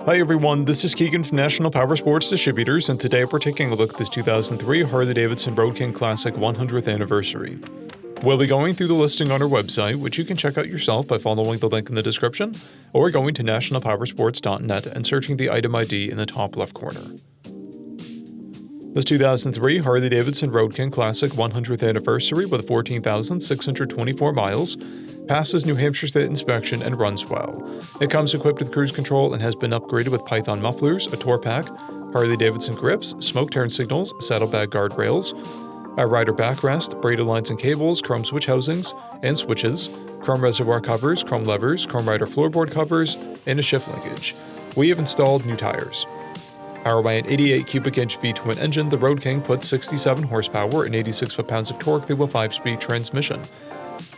Hi everyone, this is Keegan from National Powersports Distributors, and today we're taking a look at this 2003 Harley-Davidson Road King Classic 100th Anniversary. We'll be going through the listing on our website, which you can check out yourself by following the link in the description, or going to nationalpowersports.net and searching the item ID in the top left corner. This 2003 Harley-Davidson Road King Classic 100th Anniversary with 14,624 miles passes New Hampshire State inspection and runs well. It comes equipped with cruise control and has been upgraded with Python mufflers, a tour pack, Harley-Davidson grips, smoke turn signals, saddlebag guardrails, a rider backrest, braided lines and cables, chrome switch housings and switches, chrome reservoir covers, chrome levers, chrome rider floorboard covers, and a shift linkage. We have installed new tires. Powered by an 88 cubic inch V-twin engine, the Road King puts 67 horsepower and 86 foot-pounds of torque through a 5-speed transmission.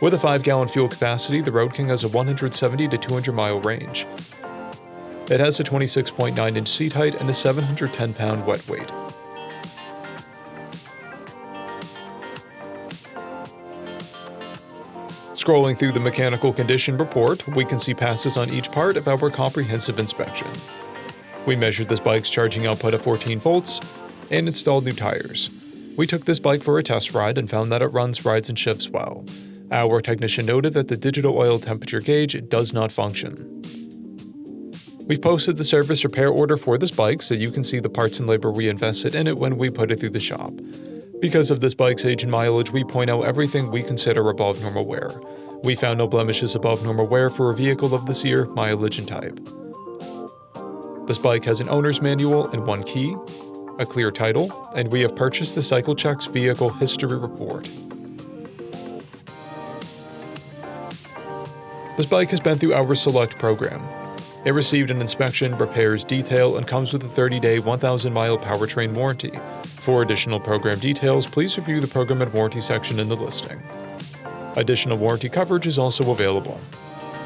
With a 5-gallon fuel capacity, the Road King has a 170 to 200 mile range. It has a 26.9 inch seat height and a 710 pound wet weight. Scrolling through the mechanical condition report, we can see passes on each part of our comprehensive inspection. We measured this bike's charging output at 14 volts and installed new tires. We took this bike for a test ride and found that it runs, rides, and shifts well. Our technician noted that the digital oil temperature gauge does not function. We've posted the service repair order for this bike so you can see the parts and labor we invested in it when we put it through the shop. Because of this bike's age and mileage, we point out everything we consider above normal wear. We found no blemishes above normal wear for a vehicle of this year, mileage, and type. This bike has an owner's manual and 1 key, a clear title, and we have purchased the Cycle Checks Vehicle History Report. This bike has been through our Select program. It received an inspection, repairs, detail, and comes with a 30-day, 1,000-mile powertrain warranty. For additional program details, please review the program and warranty section in the listing. Additional warranty coverage is also available.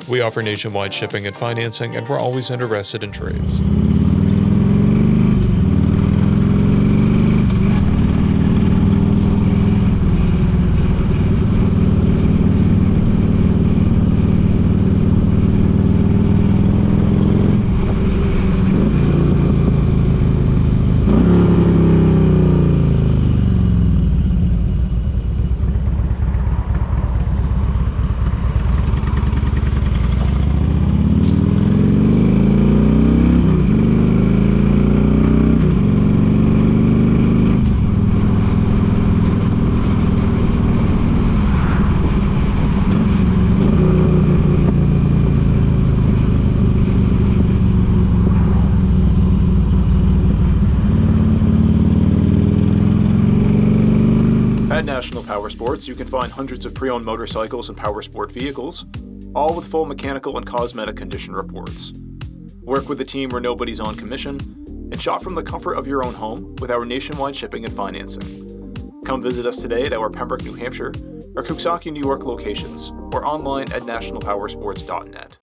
We offer nationwide shipping and financing, and we're always interested in trades. At National Powersports, you can find hundreds of pre-owned motorcycles and powersport vehicles, all with full mechanical and cosmetic condition reports. Work with a team where nobody's on commission, and shop from the comfort of your own home with our nationwide shipping and financing. Come visit us today at our Pembroke, New Hampshire, or Coxsackie, New York locations, or online at nationalpowersports.net.